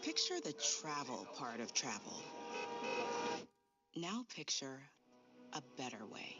Picture the travel part of travel. Now picture a better way.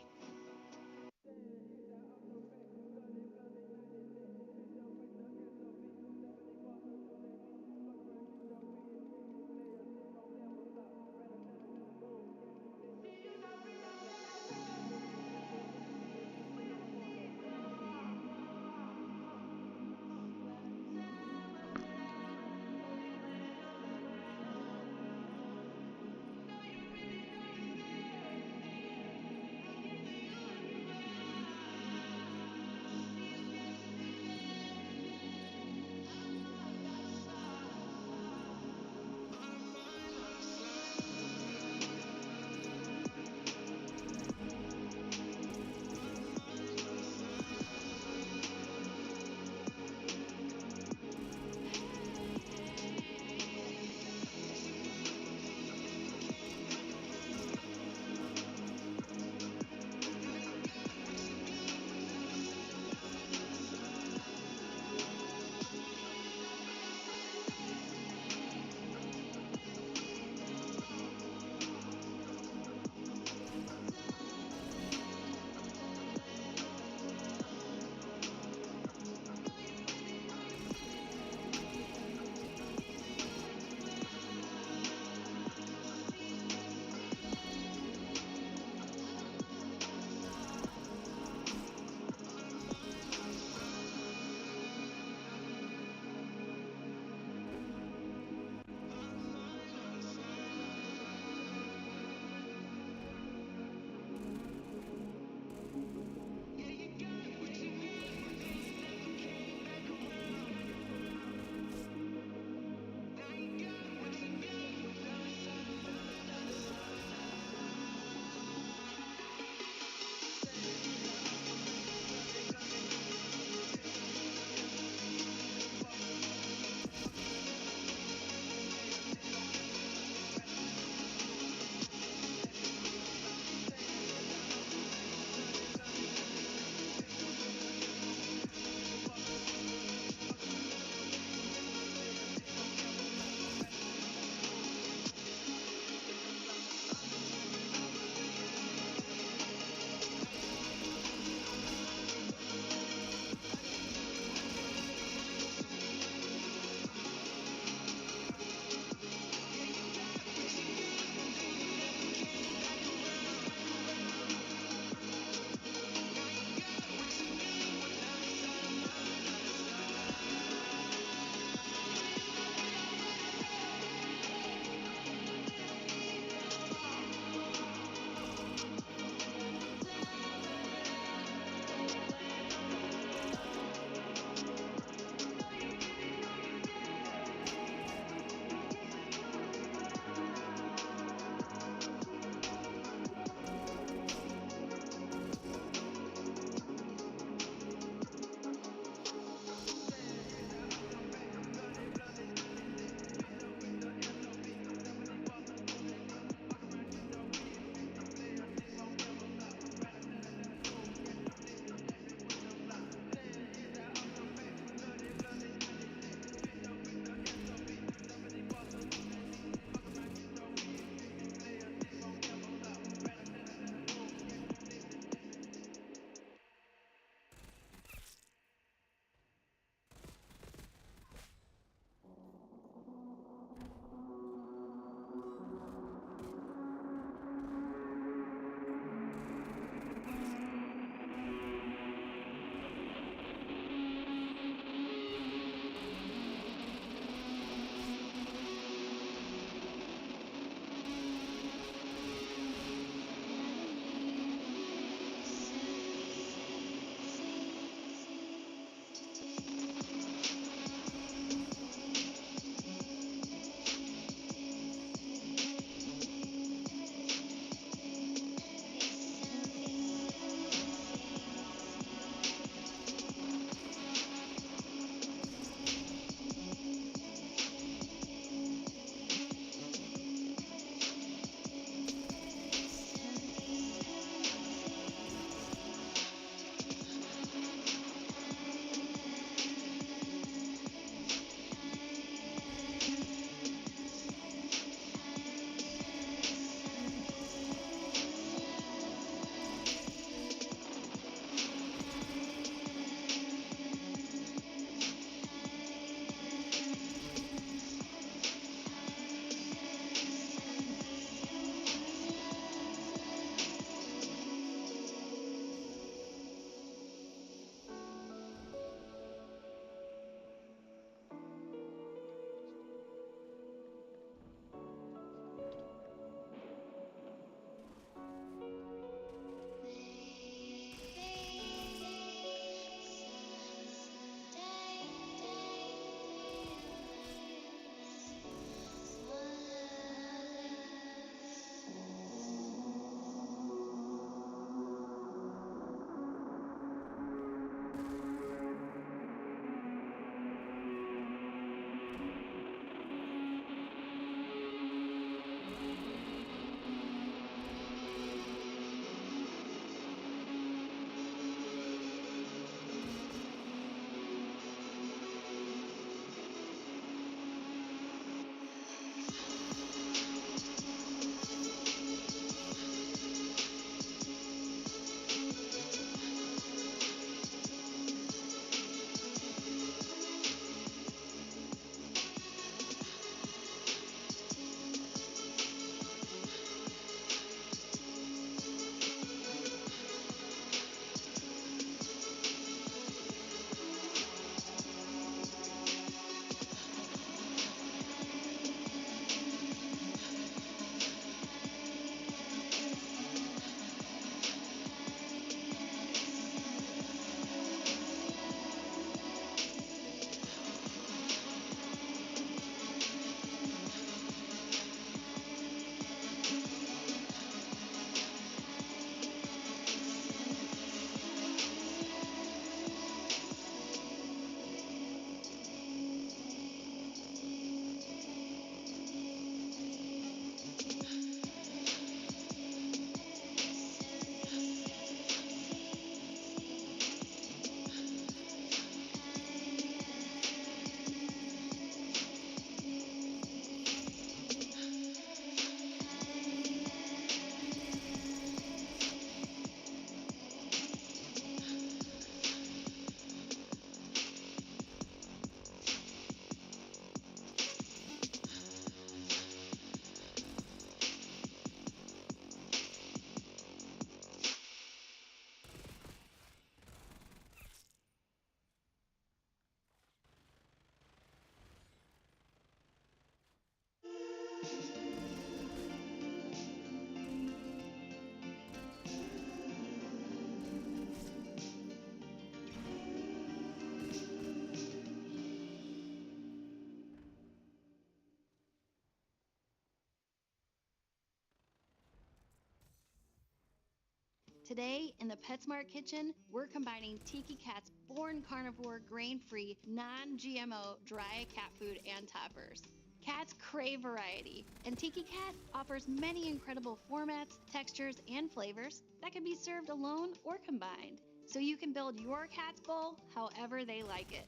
Today, in the PetSmart kitchen, we're combining Tiki Cat's born carnivore, grain-free, non-GMO, dry cat food and toppers. Cats crave variety, and Tiki Cat offers many incredible formats, textures, and flavors that can be served alone or combined, so you can build your cat's bowl however they like it.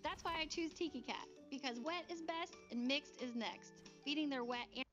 That's why I choose Tiki Cat, because wet is best and mixed is next. Feeding their wet and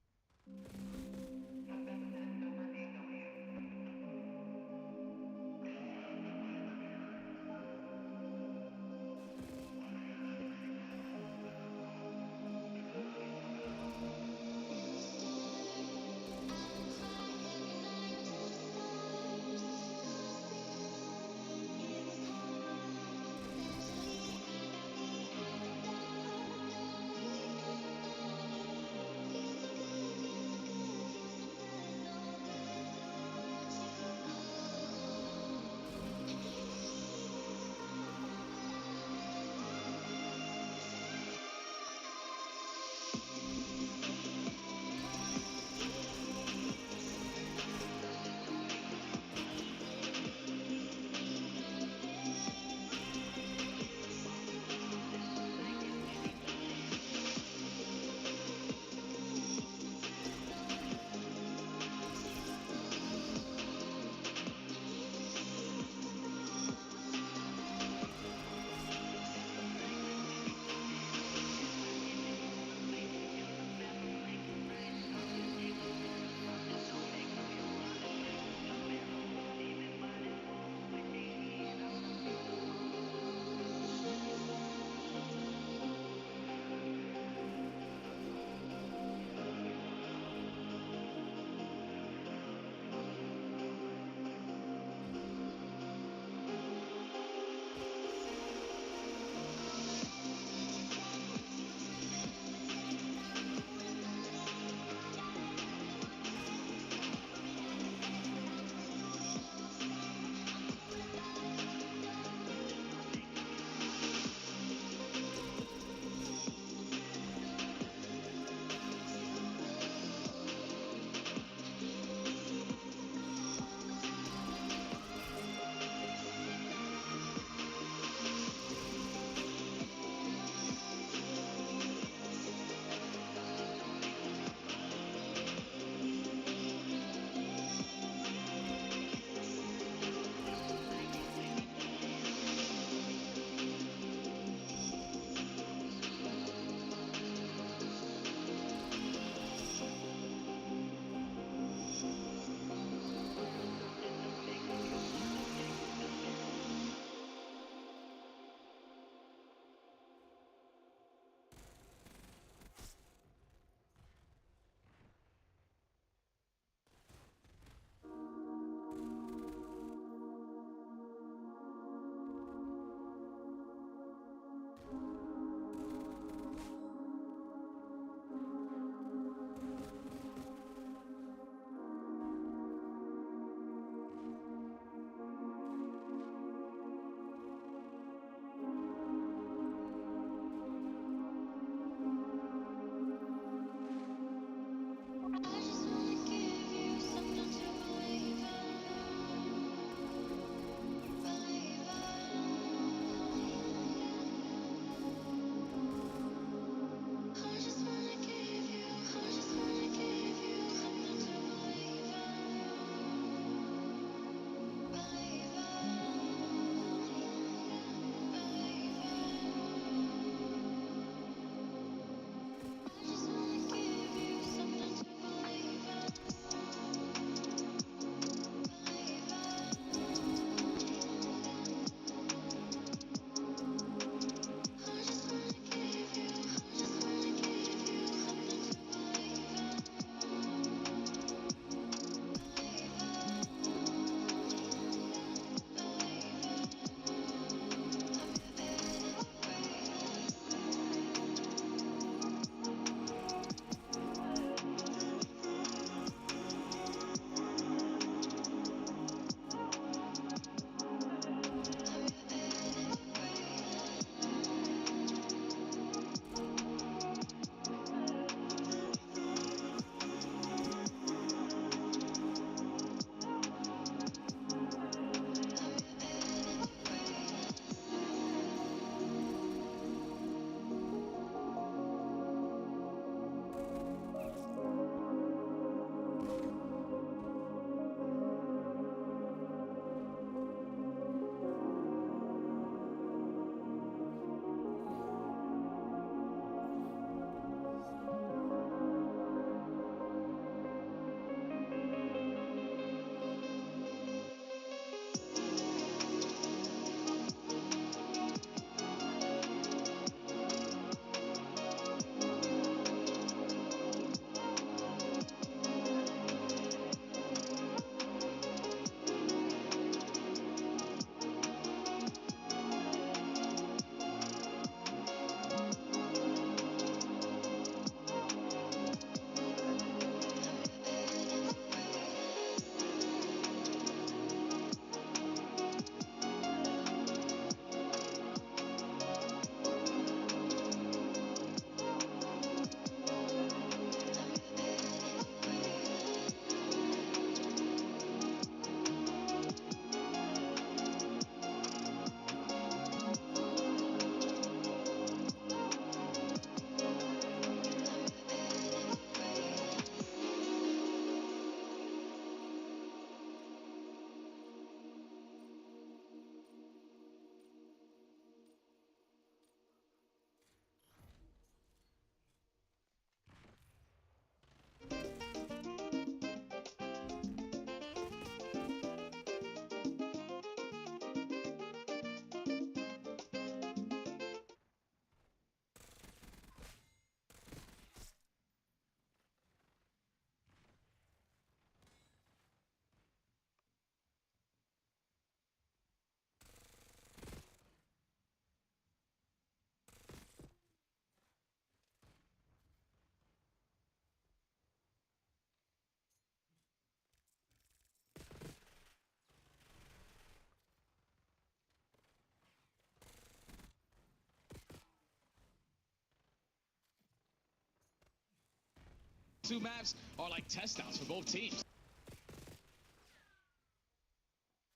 two maps are like test outs for both teams.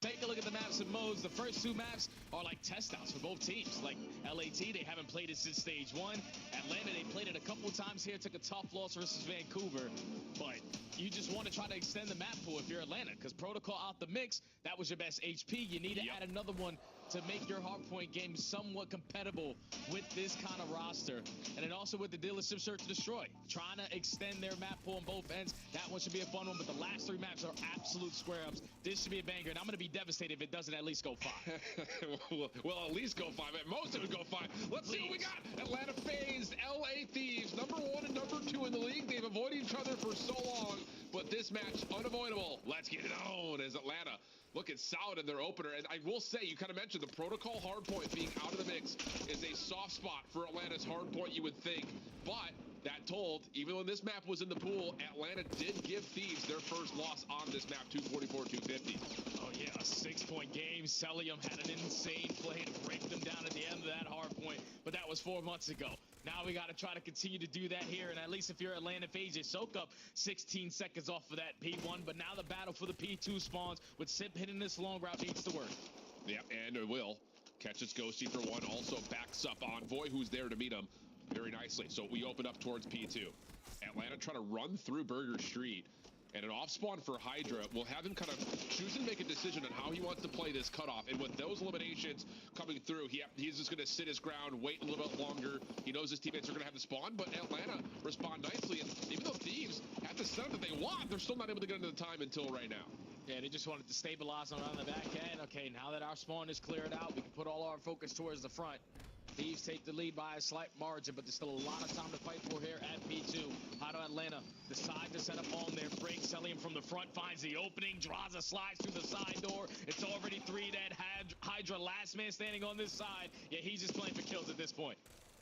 Take a look at the maps and modes. The first two maps are like test outs for both teams. Like LAT, they haven't played it since stage 1. Atlanta, they played it a couple times here, took a tough loss versus Vancouver. But you just want to try to extend the map pool if you're Atlanta, because Protocol out the mix, that was your best HP. You need to add another one to make your hardpoint game somewhat compatible with this kind of roster. And then also with the dealership Search and Destroy, trying to extend their map pool on both ends. That one should be a fun one, but the last 3 maps are absolute square-ups. This should be a banger, and I'm going to be devastated if it doesn't at least go 5. Well, at least go 5. At most, it would go 5. Let's see what we got. Atlanta FaZe, LA Thieves, number 1 and number 2 in the league. They've avoided each other for so long, but this match, unavoidable. Let's get it on as Atlanta looking solid in their opener. And I will say, you kind of mentioned the Protocol hardpoint being out of the mix is a soft spot for Atlanta's hardpoint, you would think. But that told, even when this map was in the pool, Atlanta did give Thieves their first loss on this map, 244-250. Oh yeah, a 6-point game. Celium had an insane play to break them down at the end of that hardpoint, but that was 4 months ago. Now we got to try to continue to do that here, and at least if you're Atlanta FaZe, you soak up 16 seconds off of that P1, but now the battle for the P2 spawns with Sip hitting this long route needs to work. Yeah, and it will. Catches Ghosty for 1, also backs up Envoy, who's there to meet him very nicely. So we open up towards P2. Atlanta trying to run through Burger Street. And an off spawn for Hydra will have him kind of choose and make a decision on how he wants to play this cutoff. And with those eliminations coming through, he's just going to sit his ground, wait a little bit longer. He knows his teammates are going to have the spawn, but Atlanta respond nicely. And even though Thieves have the setup that they want, they're still not able to get into the time until right now. Yeah, they just wanted to stabilize on the back end. Okay, now that our spawn is cleared out, we can put all our focus towards the front. Thieves take the lead by a slight margin, but there's still a lot of time to fight for here at P2. How do Atlanta decide to set up on their break? Celium from the front finds the opening, draws a slice through the side door. It's already 3 dead. Hydra, last man standing on this side. Yeah, he's just playing for kills at this point.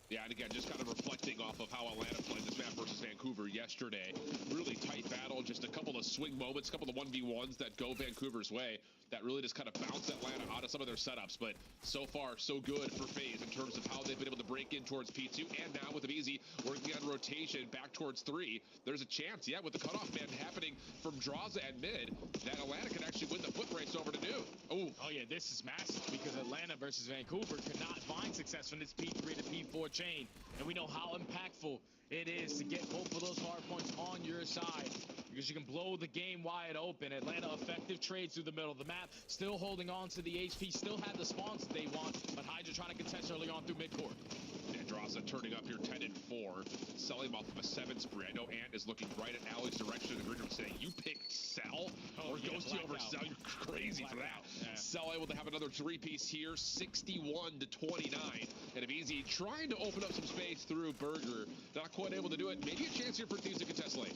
Yeah, and again, just kind of reflecting off of how Atlanta played this map versus Vancouver yesterday. Really tight battle, just a couple of swing moments, a couple of 1v1s that go Vancouver's way that really just kind of bounce Atlanta out of some of their setups. But so far, so good for FaZe in terms of how they've been able to break in towards P2. And now with Easy working on rotation back towards 3, there's a chance, yeah, with the cutoff ban happening from Draza at mid, that Atlanta could actually win the foot race over to New. Oh yeah, this is massive because Atlanta versus Vancouver could not find success from this P3 to P4 chain. And we know how impactful it is to get both of those hard points on your side, because you can blow the game wide open. Atlanta effective trades through the middle of the map, still holding on to the HP, still have the spawns that they want, but Hydra trying to contest early on through midcourt. Andrasa turning up here 10-4, selling off of a 7 spree. I know Ant is looking right at Allie's direction in the green room saying, you picked Cell? Or Ghosty over Cell? You're crazy for that. Yeah. Cell able to have another 3-piece here, 61-29. And Easy trying to open up some space through Burger. Not quite able to do it. Maybe a chance here for Thieves to contest lane.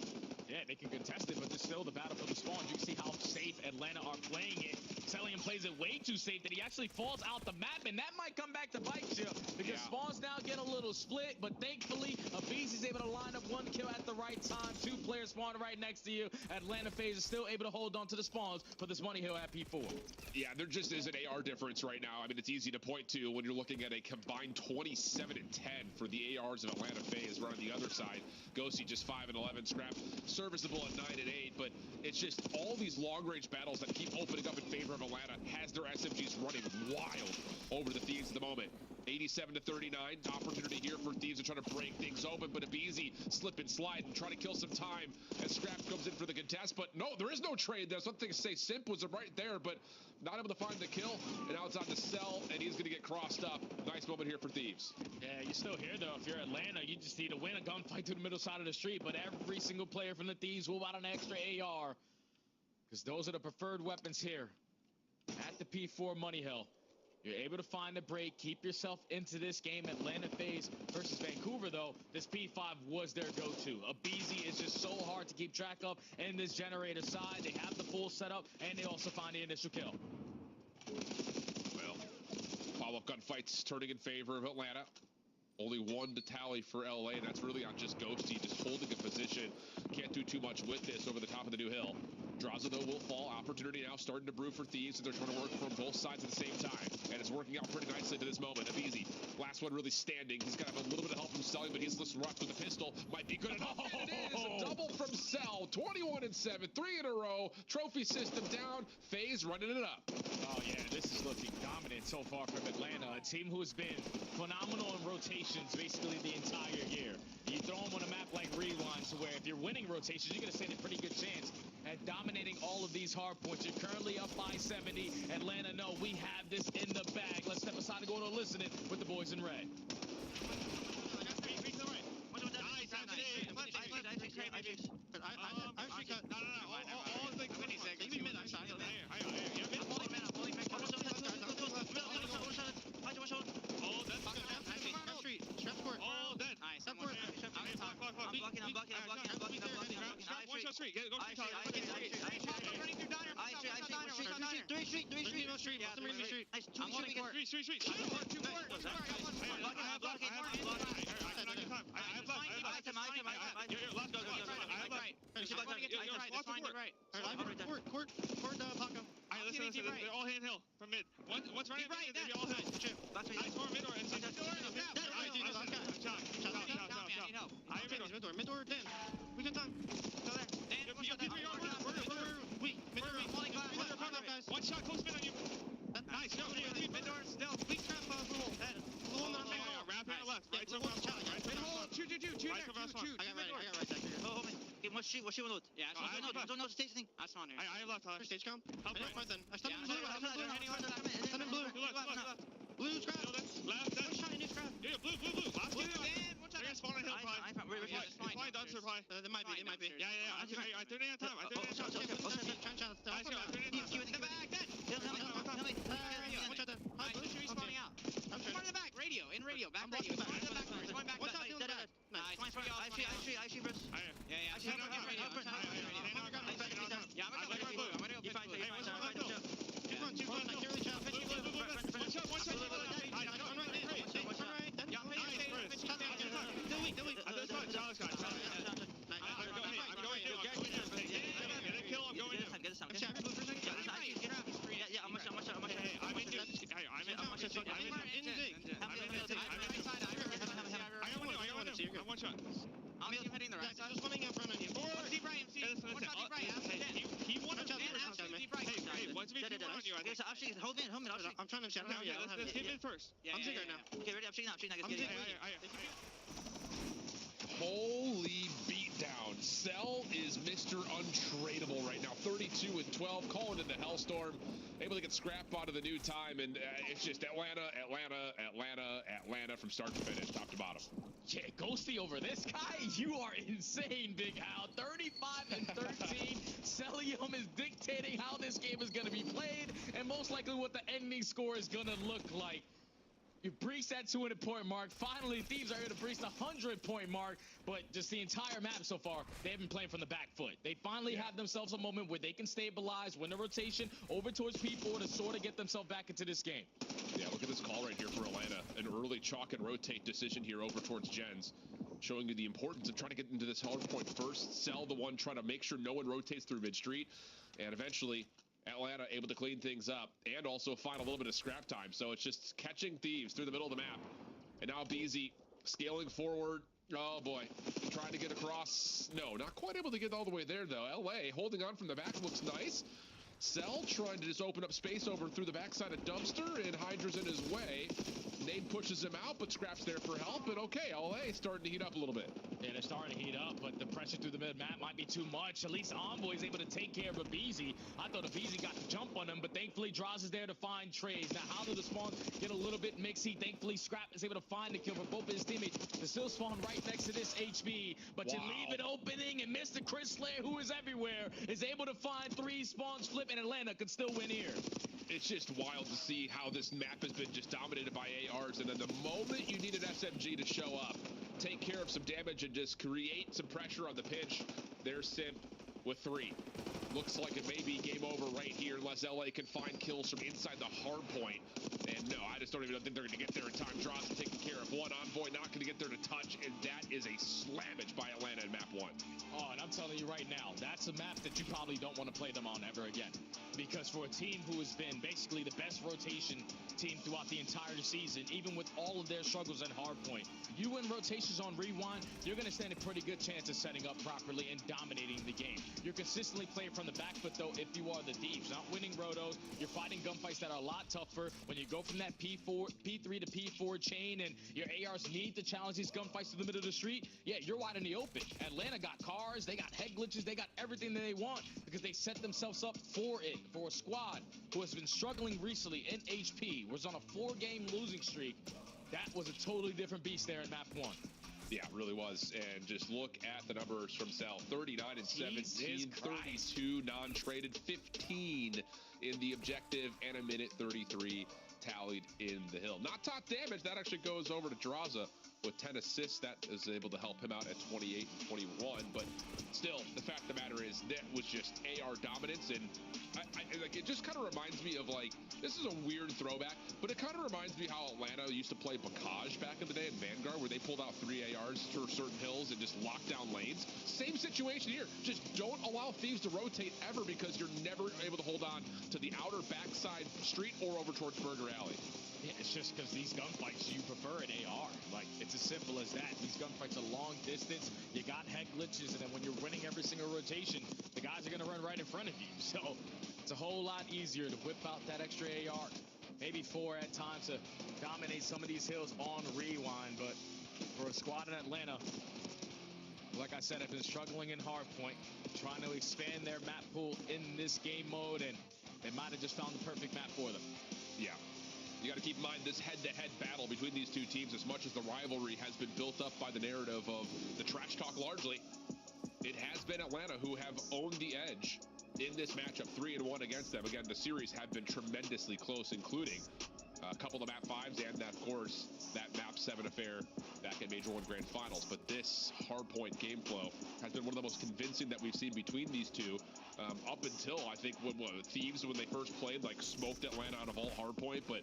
Yeah, they can contest it, but there's still the battle for the spawn. You can see how safe Atlanta are playing it. Celium plays it way too safe that he actually falls out the map, and that might come back to bite you, because spawns now get a little split, but thankfully, Abizi's able to line up 1 kill at the right time. 2 players spawn right next to you. Atlanta FaZe is still able to hold on to the spawns for this money hill at P4. Yeah, there just is an AR difference right now. I mean, it's easy to point to when you're looking at a combined 27-10 for the ARs of Atlanta FaZe. Right on the other side, Ghosty just 5-11, Scrap serviceable at 9-8, but it's just all these long-range battles that keep opening up in favor of Atlanta has their SMGs running wild over the Thieves at the moment. 87-39, opportunity here for Thieves to try to break things open, but Abizi slip and slide and try to kill some time as Scrap comes in for the contest, but no, there is no trade there. Something to say Simp was right there, but not able to find the kill, and now it's on to Cell, and he's going to get crossed up. Nice moment here for Thieves. Yeah, you're still here, though. If you're Atlanta, you just need to win a gunfight through the middle side of the street, but every single player from the Thieves will out an extra AR, because those are the preferred weapons here at the P4 Money Hill. You're able to find the break, keep yourself into this game. Atlanta FaZe versus Vancouver, though, this P5 was their go-to. Abizi is just so hard to keep track of in this generator side. They have the full setup, and they also find the initial kill. Well, follow-up gunfights turning in favor of Atlanta. Only 1 to tally for LA, and that's really on just Ghosty, just holding a position. Can't do too much with this over the top of the new hill. Draza, though, will fall. Opportunity now starting to brew for Thieves, and they're trying to work from both sides at the same time. And it's working out pretty nicely to this moment. Abizi, last one really standing. He's got to have a little bit of help from Sully, but he's listening rough with the pistol. Might be good enough. And it is a double from 21-7, 3 in a row. Trophy system down. FaZe running it up. Oh, yeah, this is looking dominant so far from Atlanta, a team who has been phenomenal in rotations basically the entire year. You throw them on a map like Rewind, so where if you're winning rotations, you're going to stand a pretty good chance at dominating all of these hard points. You're currently up by 70. Atlanta, no, we have this in the bag. Let's step aside and go to listen it with the boys in red. They're all hand hill from mid. Once right mid, they all hill. Nice more mid or NC. Mid door, Dan. We can done. Go there. Dan, one shot close mid on you. Nice. Mid door still. Weak trap blue. Blue on the wrap in the left. Right to left. Right hole. Shoot. I got right. What's she will loot? Yeah, I don't know the stage thing. I spawned here. I have left. Stage come. Help right then. I stunned in blue. Blue trap. Left. One shot in this trap. Yeah, blue. Last two. They're gonna spawn on hill. Fine, done, sir. They might be. Yeah. I threw it in time. I threw it in time. I threw it in time. In the back, then. Help me. Watch out, then. Should be spawning out. One in the back. Radio. Back radio. One in the back. One back. Watch out, in the back. Nice. I see, Bruce. Yeah. I see. I'm gonna go. Yeah, I'm gonna go. You find it. Two. I can't really tell. One shot. One right. Yeah, Go weak. I'm going to. I'm going to. Get this down. Yeah, I'm much. I'm in one shot. I'm hitting the right. Just running in front of you. Deep right, MC. He wanted to deep right. Hey, what's me on you? Actually, hold me. I'm trying to shoot. Let's hit mid first. I'm shooting right now. Okay, ready? I'm shooting now. Holy beatdown. Cell is Mr. Untradeable right now. 32-12, calling in the Hellstorm. Able to get scrap out of the new time, and it's just Atlanta from start to finish, top to bottom. Yeah, Ghosty over this guy. You are insane, Big Al. 35-13. Celium is dictating how this game is going to be played, and most likely what the ending score is going to look like. You breached that 200-point mark. Finally, Thieves are here to breach the 100-point mark. But just the entire map so far, they've been playing from the back foot. They finally have themselves a moment where they can stabilize, win the rotation over towards P4 to sort of get themselves back into this game. Yeah, look at this call right here for Atlanta. An early chalk and rotate decision here over towards Gens. Showing you the importance of trying to get into this hard point first. Sell the one, trying to make sure no one rotates through mid-street. And eventually, Atlanta able to clean things up and also find a little bit of scrap time. So it's just catching Thieves through the middle of the map. And now BZ scaling forward. Oh boy, trying to get across. No, not quite able to get all the way there though. LA holding on from the back looks nice. Cell trying to just open up space over through the backside of Dumpster, and Hydra's in his way. Nade pushes him out, but Scrap's there for help, and okay, LA starting to heat up a little bit. Yeah, they're starting to heat up, but the pressure through the mid-map might be too much. At least Envoy's able to take care of Abizi. I thought Abizi got the jump on him, but thankfully Draws is there to find trades. Now, how do the spawns get a little bit mixy? Thankfully, Scrap is able to find the kill for both of his teammates. The still spawn right next to this HB, but you leave it opening, and Mr. Chris Slayer, who is everywhere, is able to find 3 spawns flip, and Atlanta could still win here. It's just wild to see how this map has been just dominated by ARs, and then the moment you need an SMG to show up, take care of some damage, and just create some pressure on the pinch, there's Simp with 3. Looks like it may be game over right here unless LA can find kills from inside the hard point. And no, I just don't even think they're going to get there in time. Drops taken care of. One Envoy not going to get there to touch, and that is a slammage by Atlanta in map 1. Oh, and I'm telling you right now, that's a map that you probably don't want to play them on ever again. Because for a team who has been basically the best rotation team throughout the entire season, even with all of their struggles at hardpoint, you win rotations on Rewind, you're going to stand a pretty good chance of setting up properly and dominating the game. You're consistently playing from the back foot, though, if you are the Thieves. Not winning rotos, you're fighting gunfights that are a lot tougher. When you go from that P3 to P4 chain and your ARs need to challenge these gunfights to the middle of the street, yeah, you're wide in the open. Atlanta got cars, they got head glitches, they got everything that they want because they set themselves up for it. For a squad who has been struggling recently in HP, was on a 4-game losing streak, that was a totally different beast there in map 1. Yeah, it really was. And just look at the numbers from Cell. 39 and 17, 32 non-traded, 15 in the objective, and a minute 33 tallied in the hill. Not top damage. That actually goes over to Draza with 10 assists. That is able to help him out at 28 and 21. But still, the fact of the matter is that was just AR dominance. And like, it just kind of reminds me of, like, this is a weird throwback, but it kind of reminds me how Atlanta used to play Bacage back in the day in Vanguard, where they pulled out 3 ARs for certain hills and just locked down lanes. Same situation here. Just don't allow Thieves to rotate ever, because you're never able to hold on to the outer backside street or over towards Burger Alley. Yeah, it's just because these gunfights, you prefer an AR. Like, it's as simple as that. These gunfights are long distance. You got head glitches, and then when you're winning every single rotation, the guys are going to run right in front of you. So it's a whole lot easier to whip out that extra AR. Maybe 4 at times to dominate some of these hills on Rewind. But for a squad in Atlanta, like I said, have been struggling in hardpoint, trying to expand their map pool in this game mode, and they might have just found the perfect map for them. Yeah. You got to keep in mind this head-to-head battle between these two teams, as much as the rivalry has been built up by the narrative of the trash talk largely, it has been Atlanta who have owned the edge in this matchup, 3-1 against them. Again, the series have been tremendously close, including a couple of map 5s and, that, of course, that map 7 affair back at Major 1 Grand Finals. But this hardpoint game flow has been one of the most convincing that we've seen between these two. Up until, I think, when Thieves, when they first played, like, smoked Atlanta out of all hardpoint. But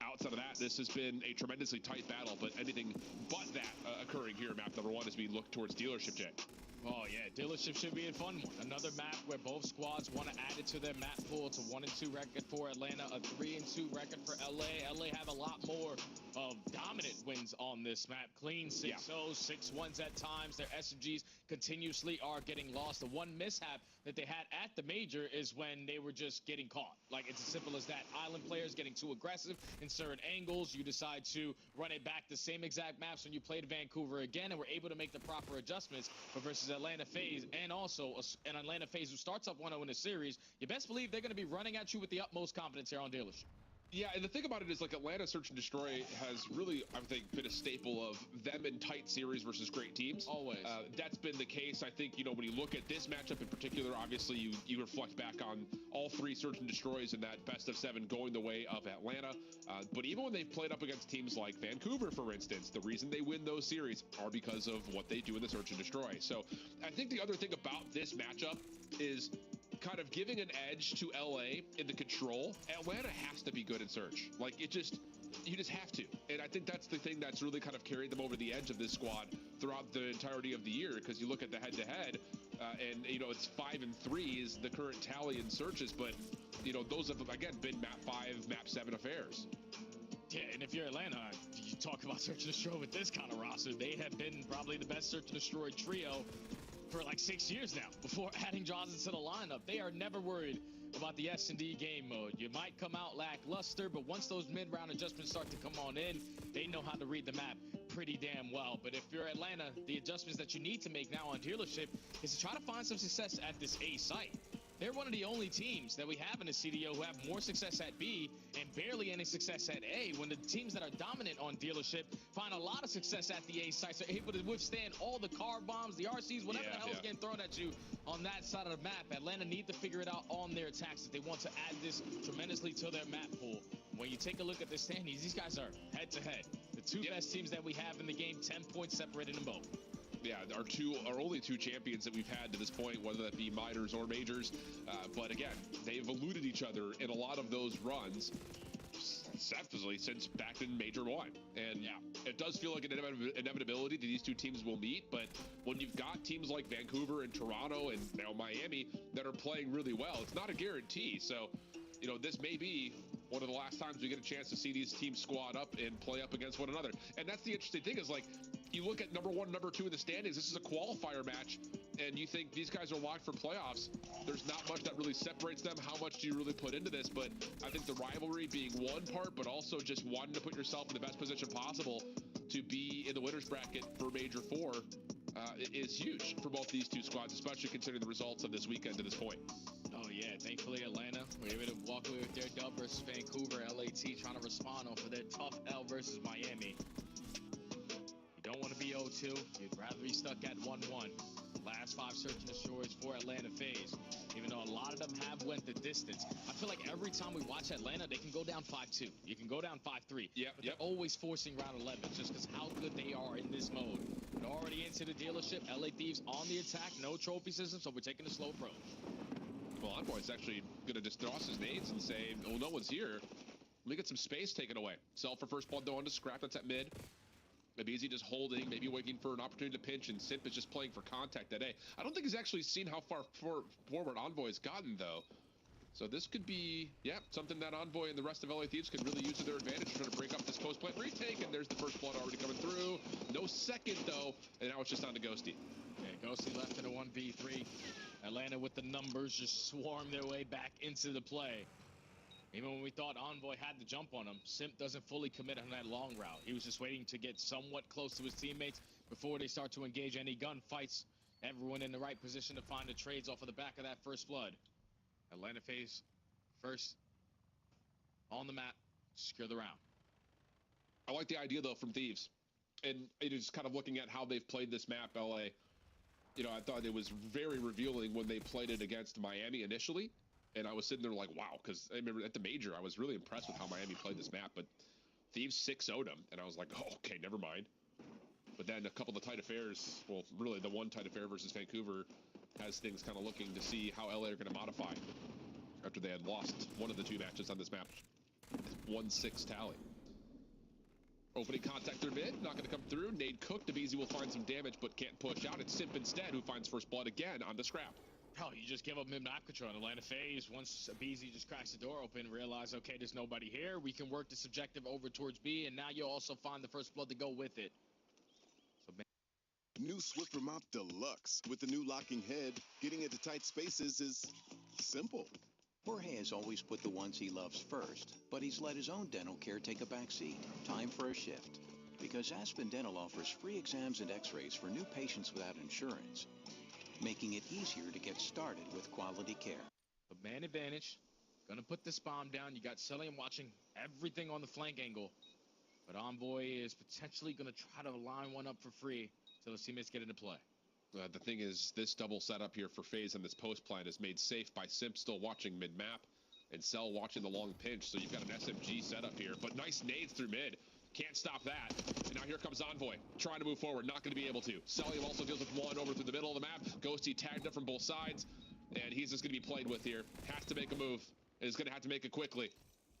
outside of that, this has been a tremendously tight battle. But anything but that occurring here in map number 1 as we look towards Dealership, Jay. Oh, yeah, Dealership should be a fun one. Another map where both squads want to add it to their map pool. It's a 1-2 record for Atlanta, a 3-2 record for LA. LA have a lot more of dominant wins on this map. Clean 6-0s, 6-1s at times. Their SMGs continuously are getting lost. The one mishap that they had at the major is when they were just getting caught. Like, it's as simple as that. Island players getting too aggressive in certain angles. You decide to run it back the same exact maps when you played Vancouver again, and were able to make the proper adjustments. But versus Atlanta FaZe, and also an Atlanta FaZe who starts up 1-0 in the series, you best believe they're going to be running at you with the utmost confidence here on Dealership. Yeah, and the thing about it is, like, Atlanta Search and Destroy has really, I think, been a staple of them in tight series versus great teams. Always. That's been the case. I think, you know, when you look at this matchup in particular, obviously you reflect back on all 3 Search and Destroys in that best of 7 going the way of Atlanta. But even when they've played up against teams like Vancouver, for instance, the reason they win those series are because of what they do in the Search and Destroy. So I think the other thing about this matchup is kind of giving an edge to LA in the control. Atlanta has to be good in search. Like, you just have to. And I think that's the thing that's really kind of carried them over the edge of this squad throughout the entirety of the year, because you look at the head-to-head, and, you know, it's 5-3 is the current tally in searches, but, you know, those have, again, been map 5, map 7 affairs. Yeah, and if you're Atlanta, you talk about Search and Destroy with this kind of roster, they have been probably the best Search and Destroy trio for like 6 years now, before adding Draza to the lineup. They are never worried about the S&D game mode. You might come out lackluster, but once those mid-round adjustments start to come on in, they know how to read the map pretty damn well. But if you're Atlanta, the adjustments that you need to make now on Dealership is to try to find some success at this A site. They're one of the only teams that we have in the CDO who have more success at B and barely any success at A, when the teams that are dominant on Dealership find a lot of success at the A sites, are able to withstand all the car bombs, the RCs, whatever the hell is getting thrown at you on that side of the map. Atlanta need to figure it out on their attacks if they want to add this tremendously to their map pool. When you take a look at the standings, these guys are head-to-head. The two best teams that we have in the game, 10 points separating them both. Yeah, our only 2 champions that we've had to this point, whether that be minors or majors. But again, they've eluded each other in a lot of those runs. definitely since back in Major 1. And yeah, it does feel like an inevitability that these two teams will meet, but when you've got teams like Vancouver and Toronto and now Miami that are playing really well, it's not a guarantee. So, you know, this may be one of the last times we get a chance to see these teams squad up and play up against one another. And that's the interesting thing is, like, you look at number 1, number 2 in the standings, this is a qualifier match, and you think these guys are locked for playoffs. There's not much that really separates them. How much do you really put into this? But I think the rivalry being one part, but also just wanting to put yourself in the best position possible to be in the winner's bracket for Major 4 is huge for both these two squads, especially considering the results of this weekend to this point. Oh, yeah. Thankfully, Atlanta were able to walk away with their dub versus Vancouver. LAT trying to respond for their tough L versus Miami. You don't want to be 0-2. You'd rather be stuck at 1-1. Last 5 search and destroys for Atlanta FaZe. Even though a lot of them have went the distance, I feel like every time we watch Atlanta, they can go down 5-2. You can go down 5-3. Yep, but they're always forcing round 11 just because how good they are in this mode. They're already into the dealership. LA Thieves on the attack. No trophy system, so we're taking a slow approach. Well, Envoy's actually going to just toss his nades and say, oh, no one's here. Let me get some space taken away. Sell for first blood, though, onto Scrap. That's at mid. Abizi just holding, maybe waiting for an opportunity to pinch, and Simp is just playing for contact that A. I don't think he's actually seen how far forward Envoy's gotten, though. So this could be, yeah, something that Envoy and the rest of LA Thieves could really use to their advantage, trying to break up this post-plant retake, and there's the first blood already coming through. No second, though, and now it's just on to Ghosty. Yeah, Ghosty left in a 1v3. Atlanta with the numbers just swarm their way back into the play. Even when we thought Envoy had the jump on him, Simp doesn't fully commit on that long route. He was just waiting to get somewhat close to his teammates before they start to engage any gunfights. Everyone in the right position to find the trades off of the back of that first blood. Atlanta FaZe first on the map, secure the round. I like the idea, though, from Thieves. And it is kind of looking at how they've played this map, LA. You know, I thought it was very revealing when they played it against Miami initially. And I was sitting there like, wow, because I remember at the Major, I was really impressed with how Miami played this map. But Thieves 6-0'd them, and I was like, oh, okay, never mind. But then a couple of the tight affairs, well, really the one tight affair versus Vancouver has things kind of looking to see how LA are going to modify after they had lost one of the 2 matches on this map. 1-6 tally. Opening contact through mid, not going to come through. Nade cooked. Abizi will find some damage, but can't push out. It's Simp instead who finds first blood again on the Scrap. Oh, you just give up mid-map control. Atlanta FaZe, once Abizi just cracks the door open, realize, okay, there's nobody here. We can work this objective over towards B, and now you'll also find the first blood to go with it. So, New Swiffer Mop Deluxe. With the new locking head, getting into tight spaces is simple. Jorge has always put the ones he loves first, but he's let his own dental care take a backseat. Time for a shift. Because Aspen Dental offers free exams and x-rays for new patients without insurance, making it easier to get started with quality care. But man advantage, gonna put this bomb down. You got Cellium watching everything on the flank angle. But Envoy is potentially gonna try to line one up for free till his teammates get into play. The thing is, this double setup here for FaZe on this post plan is made safe by Simp still watching mid-map and Cell watching the long pinch. So you've got an SMG setup here, but nice nades through mid. Can't stop that. And now here comes Envoy, trying to move forward, not going to be able to. Cellium also deals with one over through the middle of the map. Ghosty tagged up from both sides, and he's just going to be played with here. Has to make a move, and he's going to have to make it quickly.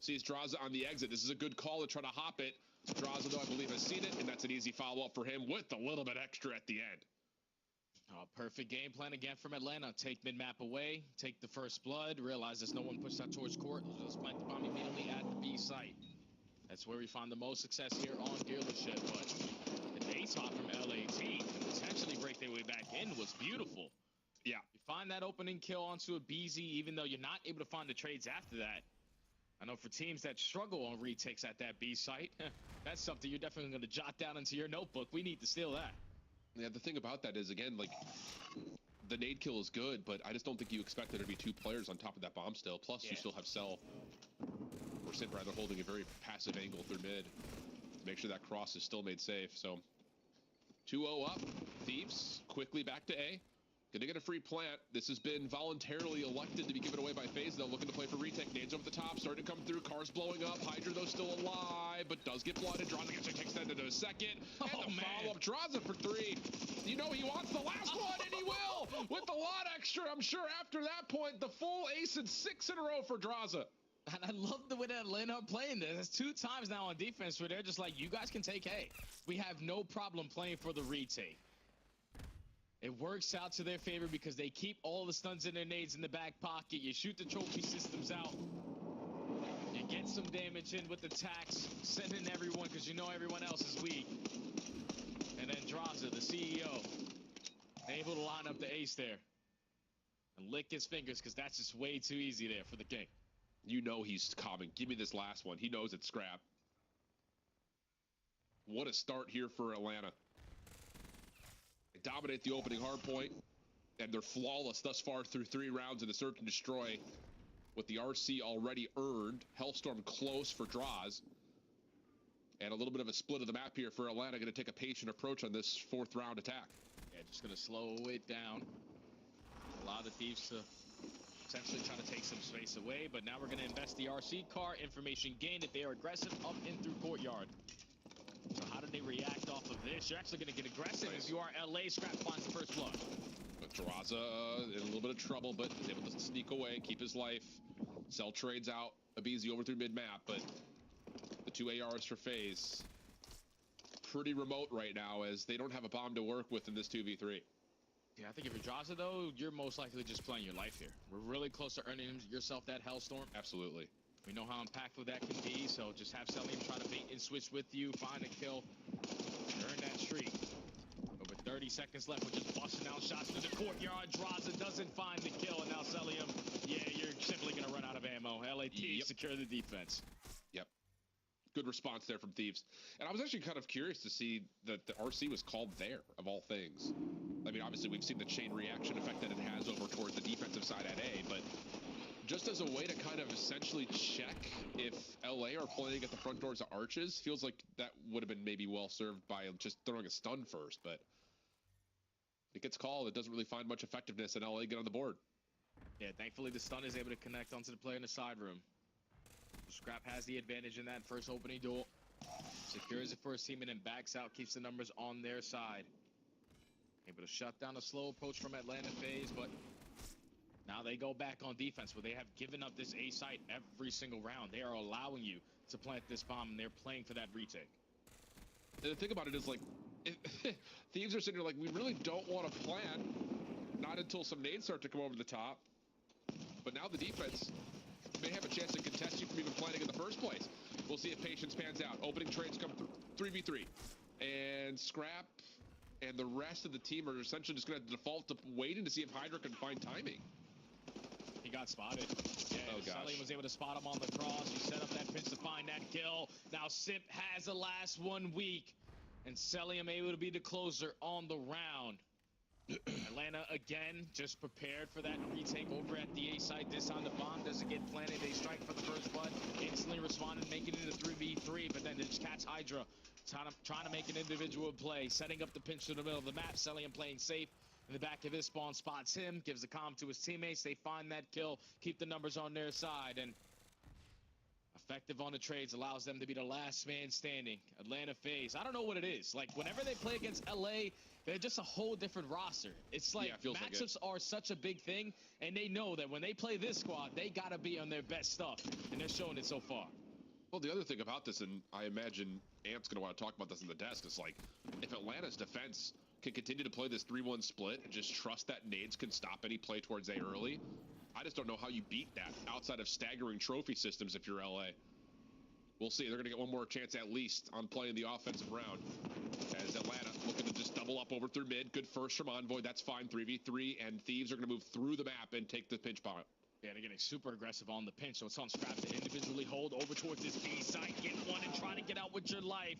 Sees Draza on the exit. This is a good call to try to hop it. Draza, though, I believe, has seen it, and that's an easy follow-up for him with a little bit extra at the end. Oh, perfect game plan again from Atlanta. Take mid-map away, take the first blood, realize there's no one pushed out towards court. Just plant the bomb immediately at the B site. That's where we find the most success here on dealership. But the day spot from LAT to potentially break their way back in was beautiful. Yeah. You find that opening kill onto Abizi, even though you're not able to find the trades after that. I know for teams that struggle on retakes at that B site, that's something you're definitely going to jot down into your notebook. We need to steal that. Yeah, the thing about that is, again, like, the nade kill is good, but I just don't think you expect there to be 2 players on top of that bomb still. Plus, you still have Cell or Simp rather holding a very passive angle through mid to make sure that cross is still made safe. So 2-0 up. Thieves quickly back to A. Gonna get a free plant. This has been voluntarily elected to be given away by FaZe, though, looking to play for retake. Nades over the top, starting to come through. Cars blowing up. Hydra, though, still alive, but does get blooded. Draza gets takes that into a second. And the follow-up. Draza for 3. You know he wants the last one, and he will! With a lot extra, I'm sure, after that point. The full ace and 6 in a row for Draza. And I love the way that Atlanta are playing this. It's 2 times now on defense where they're just like, you guys can take A. We have no problem playing for the retake. It works out to their favor because they keep all the stuns and their nades in the back pocket. You shoot the trophy systems out. You get some damage in with the tax, sending everyone because you know everyone else is weak. And then Draza, the CEO, able to line up the ace there and lick his fingers because that's just way too easy there for the king. You know he's coming. Give me this last one. He knows it's scrap. What a start here for Atlanta. They dominate the opening hard point, and they're flawless thus far through 3 rounds in the search and destroy. With the RC already earned, Hellstorm close for draws, and a little bit of a split of the map here for Atlanta. Going to take a patient approach on this 4th round attack. Yeah, just going to slow it down. Allow the Thieves to essentially try to take some space away, but now we're going to invest the RC car. Information gained that they are aggressive up in through courtyard. So how do they react off of this? You're actually going to get aggressive as you are LA. Scrap finds the first blood. But Draza in a little bit of trouble, but is able to sneak away, keep his life. Sell trades out. Abizi over through mid-map, but the 2 ARs for FaZe. Pretty remote right now as they don't have a bomb to work with in this 2v3. Yeah, I think if you're Draza, though, you're most likely just playing your life here. We're really close to earning yourself that Hellstorm. Absolutely. We know how impactful that can be, so just have Celium try to bait and switch with you, find a kill, earn that streak. Over 30 seconds left, we're just busting out shots to the courtyard. Draza doesn't find the kill, and now Celium, yeah, you're simply going to run out of ammo. LAT secure the defense. Yep. Good response there from Thieves. And I was actually kind of curious to see that the RC was called there, of all things. I mean, obviously, we've seen the chain reaction effect that it has over towards the defensive side at A, but just as a way to kind of essentially check if LA are playing at the front doors of Arches, feels like that would have been maybe well served by just throwing a stun first, but it gets called. It doesn't really find much effectiveness, and LA get on the board. Yeah, thankfully the stun is able to connect onto the player in the side room. Scrap has the advantage in that first opening duel. Secures it for his team and then backs out, keeps the numbers on their side. Able to shut down a slow approach from Atlanta FaZe, but now they go back on defense where they have given up this A site every single round. They are allowing you to plant this bomb, and they're playing for that retake. And the thing about it is, like, Thieves are sitting here like, we really don't want to plant, not until some nades start to come over the top. But now the defense may have a chance to contest you from even planting in the first place. We'll see if patience pans out. Opening trades come through 3v3. And Scrap and the rest of the team are essentially just going to default to waiting to see if Hydra can find timing. He got spotted. Yeah, oh, gosh. Sully was able to spot him on the cross. He set up that pinch to find that kill. Now Simp has the last 1 week. And Celium able to be the closer on the round. Atlanta, again, just prepared for that retake over at the A site. This time the bomb doesn't get planted. They strike for the first blood. Instantly responded, making it a 3v3. But then there's Cat's Hydra trying to make an individual play. Setting up the pinch to the middle of the map. Celium playing safe. In the back of his spawn, spots him, gives the comm to his teammates. They find that kill, keep the numbers on their side, and effective on the trades allows them to be the last man standing. Atlanta FaZe, I don't know what it is. Like, whenever they play against LA, they're just a whole different roster. It's like matchups are such a big thing, and they know that when they play this squad, they got to be on their best stuff, and they're showing it so far. Well, the other thing about this, and I imagine Amp's going to want to talk about this in the desk, is like, if Atlanta's defense can continue to play this 3-1 split and just trust that nades can stop any play towards A early, I just don't know how you beat that outside of staggering trophy systems if you're LA. We'll see. They're going to get one more chance at least on playing the offensive round. As Atlanta looking to just double up over through mid. Good first from Envoy. That's fine. 3v3. And Thieves are going to move through the map and take the pinch pot. Yeah, they're getting super aggressive on the pinch, so it's on Scrap to individually hold over towards this B side, get one, and try to get out with your life.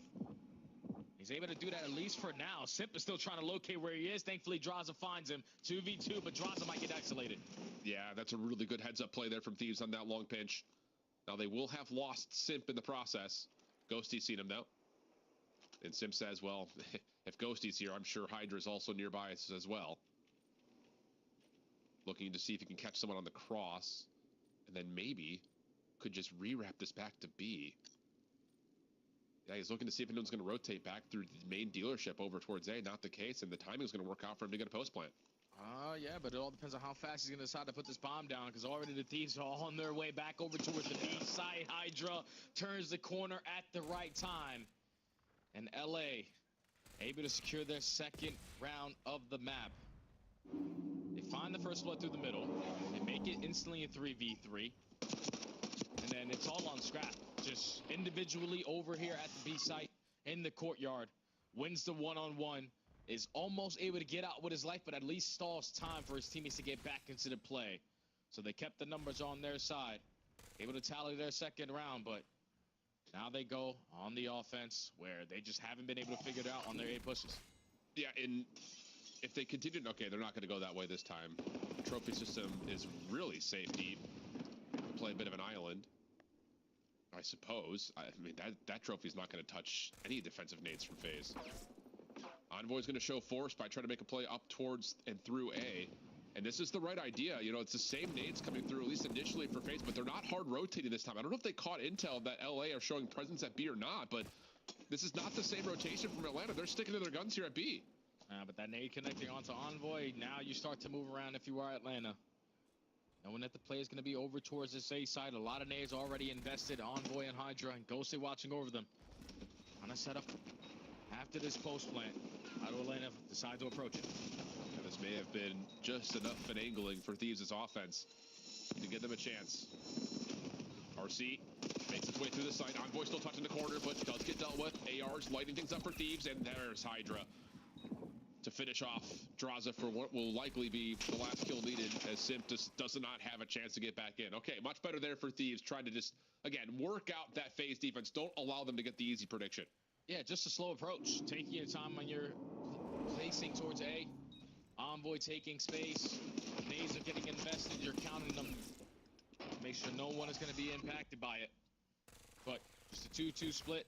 He's able to do that at least for now. Simp is still trying to locate where he is. Thankfully, Draza finds him. 2v2, but Draza might get isolated. Yeah, that's a really good heads-up play there from Thieves on that long pinch. Now, they will have lost Simp in the process. Ghosty's seen him, though. And Simp says, well, if Ghosty's here, I'm sure Hydra's also nearby as well. Looking to see if he can catch someone on the cross. And then maybe could just rewrap this back to B. Yeah, he's looking to see if anyone's going to rotate back through the main dealership over towards A. Not the case, and the timing's going to work out for him to get a post plant. Yeah, but it all depends on how fast he's going to decide to put this bomb down, because already the Thieves are on their way back over towards the B side. Hydra turns the corner at the right time. And LA able to secure their second round of the map. They find the first blood through the middle. They make it instantly a 3v3. And then it's all on Scrap. Just individually over here at the B site in the courtyard. Wins the one-on-one. Is almost able to get out with his life, but at least stalls time for his teammates to get back into the play. So they kept the numbers on their side. Able to tally their second round, but now they go on the offense where they just haven't been able to figure it out on their 8 pushes. Yeah, and if they continue, okay, they're not going to go that way this time. The trophy system is really safe deep. Play a bit of an island, I suppose. I mean, that trophy's not going to touch any defensive nades from FaZe. Envoy's going to show force by trying to make a play up towards and through A. And this is the right idea. You know, it's the same nades coming through, at least initially for FaZe, but they're not hard rotating this time. I don't know if they caught intel that LA are showing presence at B or not, but this is not the same rotation from Atlanta. They're sticking to their guns here at B. But that nade connecting onto Envoy, now you start to move around if you are Atlanta. Knowing that the play is going to be over towards this A side. A lot of nades already invested. Envoy and Hydra, and Ghosty watching over them. On a setup after this post plant. How do Atlanta decide to approach it? And this may have been just enough finagling for Thieves' offense to give them a chance. RC makes its way through the site. Envoy still touching the corner, but does get dealt with. AR's lighting things up for Thieves, and there's Hydra to finish off Draza for what will likely be the last kill needed, as Simp does not have a chance to get back in. Okay, much better there for Thieves, trying to just, again, work out that FaZe defense. Don't allow them to get the easy prediction. Yeah, just a slow approach. Taking your time when you're facing towards A. Envoy taking space. Nades are getting invested. You're counting them. Make sure no one is going to be impacted by it. But just a 2-2 split.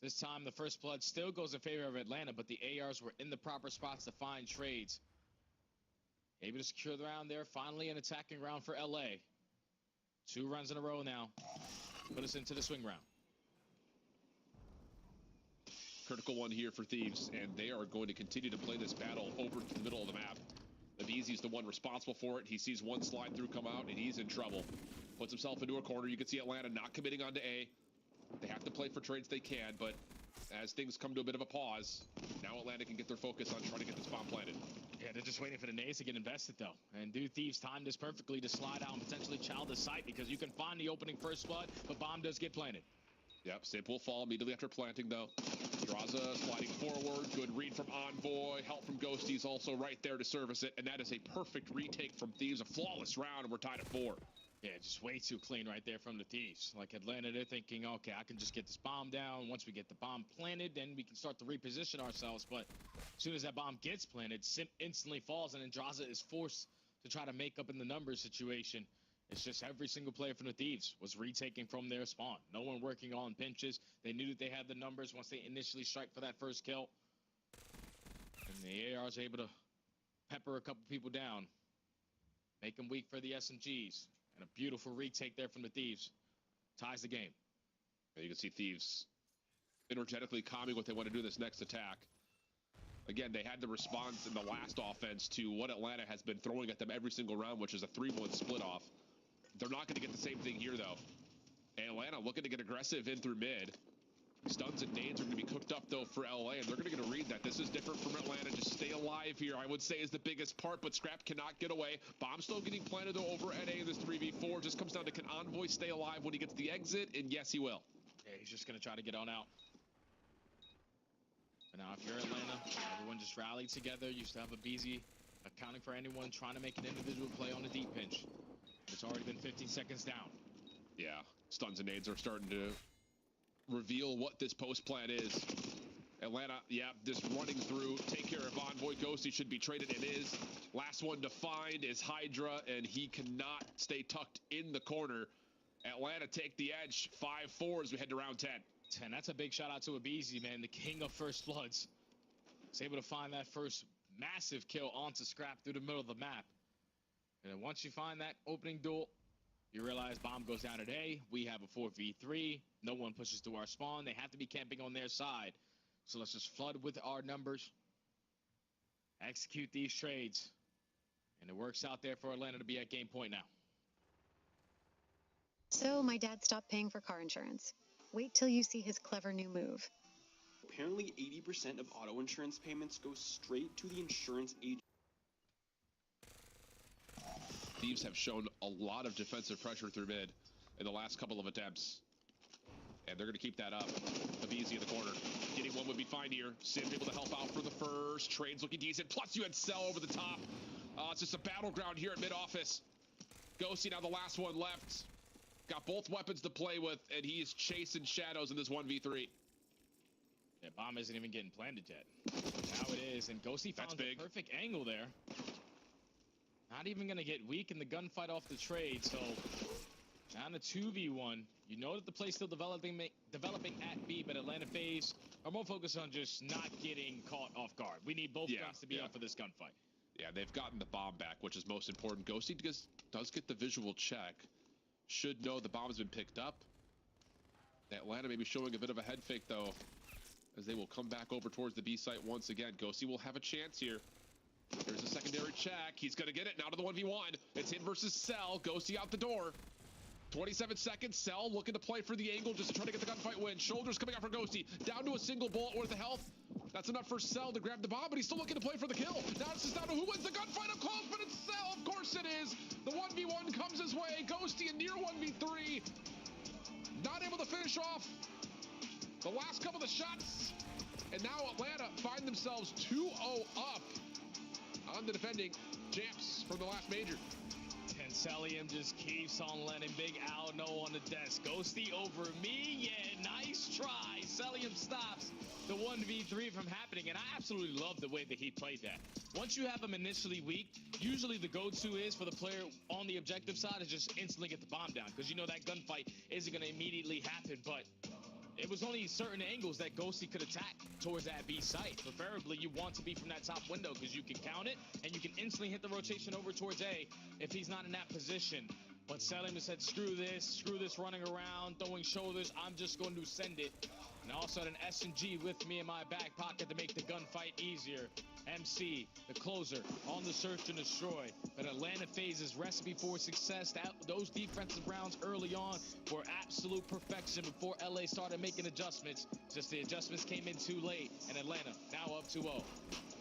This time the first blood still goes in favor of Atlanta, but the ARs were in the proper spots to find trades. Able to secure the round there. Finally an attacking round for LA. 2 runs in a row now. Put us into the swing round. Critical one here for Thieves, and they are going to continue to play this battle over to the middle of the map. Abizi's the one responsible for it. He sees one slide through come out, and he's in trouble. Puts himself into a corner. You can see Atlanta not committing onto A. They have to play for trades they can, but as things come to a bit of a pause, now Atlanta can get their focus on trying to get this bomb planted. Yeah, they're just waiting for the nades to get invested, though. And do Thieves time this perfectly to slide out and potentially child the site, because you can find the opening first blood, but bomb does get planted. Yep, Simp will fall immediately after planting, though. Draza sliding forward. Good read from Envoy. Help from Ghosty's also right there to service it. And that is a perfect retake from Thieves. A flawless round, and we're tied at 4. Yeah, just way too clean right there from the Thieves. Like Atlanta, they're thinking, okay, I can just get this bomb down. Once we get the bomb planted, then we can start to reposition ourselves. But as soon as that bomb gets planted, Simp instantly falls, and then Draza is forced to try to make up in the numbers situation. It's just every single player from the Thieves was retaking from their spawn. No one working on pinches. They knew that they had the numbers once they initially strike for that first kill. And the AR's able to pepper a couple people down. Make them weak for the SMGs. And a beautiful retake there from the Thieves. Ties the game. And you can see Thieves energetically calming what they want to do this next attack. Again, they had the response in the last offense to what Atlanta has been throwing at them every single round, which is a 3-1 split off. They're not going to get the same thing here, though. And Atlanta looking to get aggressive in through mid. Stuns and nades are going to be cooked up, though, for LA, and they're going to get a read that this is different from Atlanta. Just stay alive here, I would say, is the biggest part, but Scrap cannot get away. Bomb still getting planted, though, over at A in this 3v4. Just comes down to, can Envoy stay alive when he gets the exit? And yes, he will. Yeah, he's just going to try to get on out. But now, if you're Atlanta, everyone just rallied together. You used to have a BZ accounting for anyone trying to make an individual play on a deep pinch. It's already been 15 seconds down. Yeah, stuns and nades are starting to reveal what this post plan is. Atlanta, yeah, just running through. Take care of Envoy. Ghosty should be traded. It is. Last one to find is Hydra, and he cannot stay tucked in the corner. Atlanta take the edge. 5-4 as we head to round 10. 10. That's a big shout out to Abizi, man, the king of first bloods. He's able to find that first massive kill onto Scrap through the middle of the map. And then once you find that opening duel, you realize bomb goes down at A. We have a 4v3. No one pushes to our spawn. They have to be camping on their side. So let's just flood with our numbers. execute these trades. And it works out there for Atlanta to be at game point now. So my dad stopped paying for car insurance. Wait till you see his clever new move. Apparently 80% of auto insurance payments go straight to the insurance agent. Thieves have shown a lot of defensive pressure through mid in the last couple of attempts. And they're going to keep that up. Avizi in the corner. Getting one would be fine here. Sim able to help out for the first. Trades looking decent. Plus you had Cell over the top. It's just a battleground here at mid-office. Ghosty now the last one left. Got both weapons to play with, and he's chasing shadows in this 1v3. Yeah, bomb isn't even getting planted yet. Now it is, and Ghosty found the perfect angle there. Not even going to get weak in the gunfight off the trade, so down to 2v1. You know that the play's still developing at B, but Atlanta FaZe are more focused on just not getting caught off guard. We need both guns to be up for this gunfight. Yeah, they've gotten the bomb back, which is most important. Ghosty does get the visual check. Should know the bomb's been picked up. Atlanta may be showing a bit of a head fake, though, as they will come back over towards the B site once again. Ghosty will have a chance here. There's a secondary check. He's going to get it now to the 1v1. It's him versus Cell. Ghosty out the door. 27 seconds. Cell looking to play for the angle just to try to get the gunfight win. Shoulders coming out for Ghosty. Down to a single bullet worth of health. That's enough for Cell to grab the bomb, but he's still looking to play for the kill. Now it's just down to who wins the gunfight up close, but it's Cell. Of course it is. The 1v1 comes his way. Ghosty in near 1v3. Not able to finish off the last couple of shots. And now Atlanta find themselves 2-0 up on the defending champs from the last major. Celium just keeps on letting Big Al know on the desk. Ghosty over me? Yeah, nice try. Celium stops the 1v3 from happening, and I absolutely love the way that he played that. Once you have him initially weak, usually the go-to is for the player on the objective side is just instantly get the bomb down, because you know that gunfight isn't going to immediately happen, but it was only certain angles that Ghosty could attack towards that B site. Preferably, you want to be from that top window because you can count it and you can instantly hit the rotation over towards A if he's not in that position. But Selim said, screw this running around, throwing shoulders. I'm just going to send it. And also had an S&G with me in my back pocket to make the gunfight easier. MC, the closer, on the search and destroy. But Atlanta FaZe's recipe for success, those defensive rounds early on were absolute perfection before LA started making adjustments. Just the adjustments came in too late, and Atlanta now up 2-0.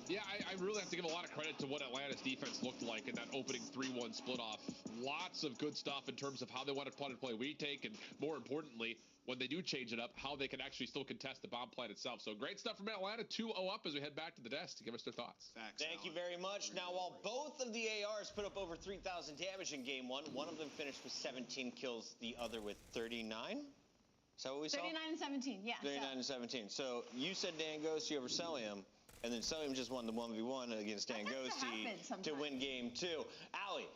Yeah, I really have to give a lot of credit to what Atlanta's defense looked like in that opening 3-1 split-off. Lots of good stuff in terms of how they want to play retake, and more importantly, when they do change it up, how they can actually still contest the bomb plant itself. So great stuff from Atlanta, 2-0 up as we head back to the desk to give us their thoughts. Facts, Thank you very much. Now, while both of the ARs put up over 3,000 damage in game one of them finished with 17 kills, the other with 39? Is that what we saw? 39 and 17, yeah. 39 and 17. So you said Dan Ghosty over Celium, and then Celium just won the 1v1 against Dan Ghosty to win game two. Allie,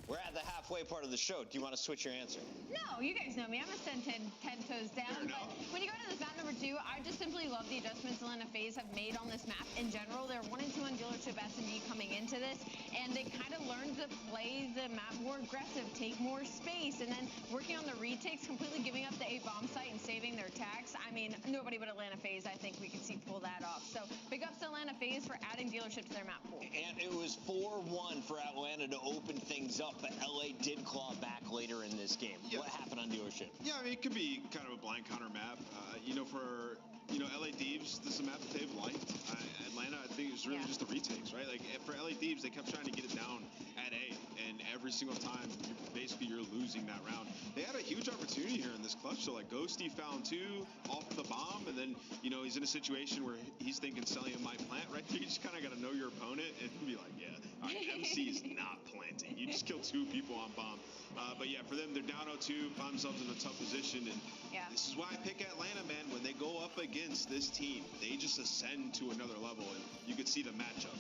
we're at the halfway part of the show. Do you want to switch your answer? No, you guys know me. I'm a 10 toes down. But when you go to this map number 2, I just simply love the adjustments Atlanta FaZe have made on this map in general. They're 1 and 2 on dealership S&D coming into this, and they kind of learned to play the map more aggressive, take more space, and then working on the retakes, completely giving up the A bomb site and saving their tax. I mean, nobody but Atlanta FaZe, I think we can see pull that off. So big ups to Atlanta FaZe for adding dealership to their map pool. And it was 4-1 for Atlanta to open things up, but LA did claw back later in this game. Yeah. What happened on dealership? Yeah, I mean, it could be kind of a blind counter map. For LA Thieves, this is a map that they've liked. Atlanta, I think, is really just the retakes, right? Like, for LA Thieves, they kept trying to get it down at A, and every single time, you're losing that round. They had a huge opportunity here in this clutch, so, like, Ghosty found 2 off the bomb, and then, he's in a situation where he's thinking Celium might plant, right? You just kind of got to know your opponent and be like, yeah, all right, MC is not planting. You just killed 2 people on bomb. But yeah, for them, they're down 0-2, find themselves in a tough position, and this is why I pick Atlanta, man. When they go up against this team, they just ascend to another level, and you could see the matchup.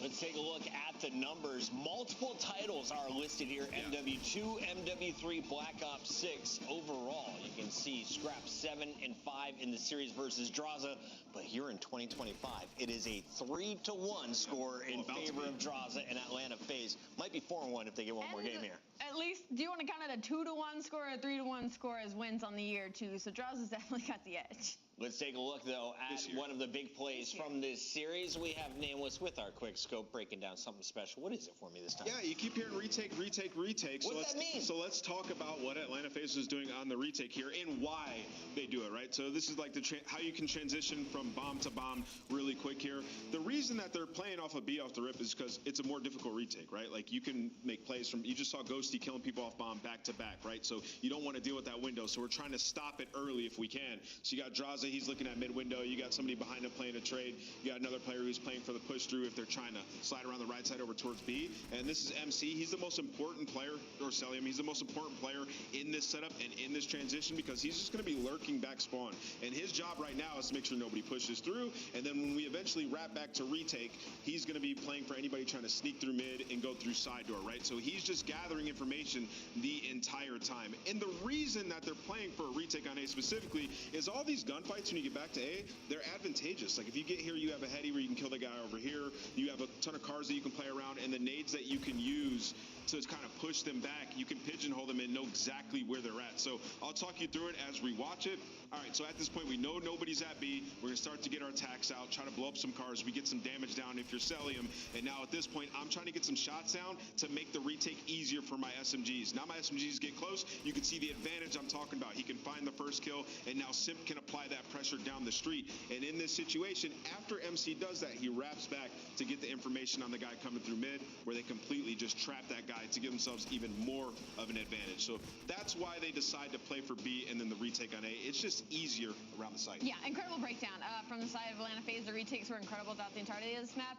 Let's take a look at the numbers. Multiple titles are listed here. MW2, MW3, Black Ops 6 overall. You can see Scrap 7 and 5 in the series versus Draza. But here in 2025, it is a 3-1 score in favor of Draza and Atlanta FaZe. Might be 4-1 if they get one more game here. At least, do you want to count it a 2-1 score or a 3-1 score as wins on the year, too? So Draza's definitely got the edge. Let's take a look, though, at one of the big plays from this series. We have Nameless with our quick scope breaking down something special. What is it for me this time? Yeah, you keep hearing retake, retake, retake. What does that mean? So let's talk about what Atlanta FaZe is doing on the retake here and why they do it, right? So this is like how you can transition from bomb to bomb really quick here. The reason that they're playing off a B off the rip is because it's a more difficult retake, right? Like you can make plays from, you just saw Ghosty killing people off bomb back to back, right? So you don't want to deal with that window. So we're trying to stop it early if we can. So you got Draza, he's looking at mid window. You got somebody behind him playing a trade. You got another player who's playing for the push through if they're trying to slide around the right side over towards B. And this is MC. He's the most important player, or Celium. He's the most important player in this setup and in this transition because he's just going to be lurking back spawn. And his job right now is to make sure nobody pushes through. And then when we eventually wrap back to retake, he's going to be playing for anybody trying to sneak through mid and go through side door, right? So he's just gathering information the entire time. And the reason that they're playing for a retake on A specifically is all these gunfights when you get back to A, they're advantageous. Like if you get here, you have a heady where you can kill the guy over here. You have a ton of cars that you can play around, and the nades that you can use to kind of push them back. You can pigeonhole them and know exactly where they're at. So I'll talk you through it as we watch it. All right, so at this point, we know nobody's at B. We're going to start to get our attacks out, try to blow up some cars. We get some damage down if you're Celium. And now at this point, I'm trying to get some shots down to make the retake easier for my SMGs. Now my SMGs get close. You can see the advantage I'm talking about. He can find the first kill, and now Simp can apply that pressure down the street. And in this situation, after MC does that, he wraps back to get the information on the guy coming through mid, where they completely just trap that guy to give themselves even more of an advantage. So that's why they decide to play for B and then the retake on A. It's just easier around the site. Yeah, incredible breakdown from the side of Atlanta FaZe. The retakes were incredible throughout the entirety of this map.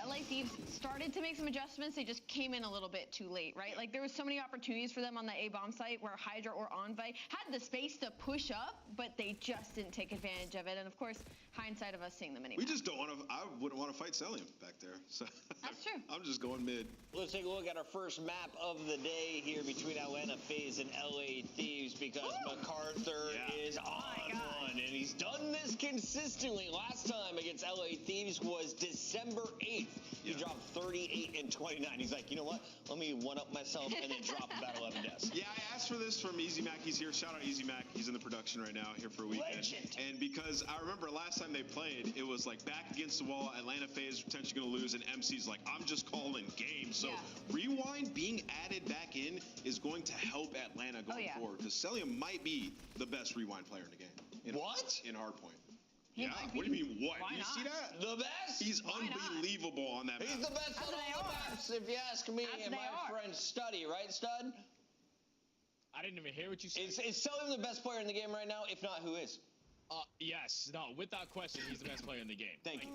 LA Thieves started to make some adjustments. They just came in a little bit too late, right? Like there was so many opportunities for them on the A bomb site where Hydra or Envoy had the space to push up, but they just didn't take advantage of it. And of course, hindsight of us seeing them anyway. We just don't want to, I wouldn't want to fight Celium back there. So that's true. I'm just going mid. Let's take a look at our first map of the day here between Atlanta FaZe and LA Thieves because MacArthur is on one, and he's done this consistently. Last time against LA Thieves was December 8th. He dropped 38 and 29. He's like, you know what? Let me one-up myself and then drop about 11 deaths. Yeah, I asked for this from Easy Mac. He's here. Shout out Easy Mac. He's in the production right now, here for a weekend. Legend. And because I remember last time they played, it was like back against the wall. Atlanta FaZe potentially going to lose, and MC's like, I'm just calling game. So Rewind being added back in is going to help Atlanta going forward because Celium might be the best Rewind player in the game. In Hardpoint. Yeah, what do you mean what? Why Do you not? see that? The best? He's unbelievable on that map. He's the best on all the maps, if you ask me and my friend Studdy, right, Stud? I didn't even hear what you said. Is Celium the best player in the game right now? If not, who is? Yes, no, without question, he's the best player in the game. Thank you.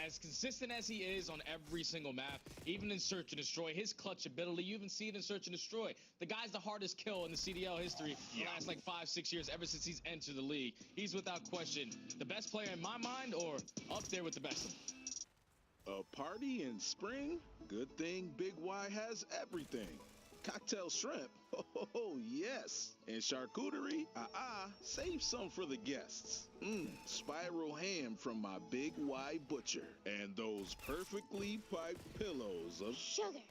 As consistent as he is on every single map, even in Search and Destroy, his clutch ability, you even see it in Search and Destroy. The guy's the hardest kill in the CDL history the last like 5-6 years, ever since he's entered the league. He's without question the best player in my mind, or up there with the best of them. A party in spring? Good thing Big Y has everything. Cocktail shrimp? Oh, yes. And charcuterie? Save some for the guests. Spiral ham from my Big Y butcher. And those perfectly piped pillows of sugar.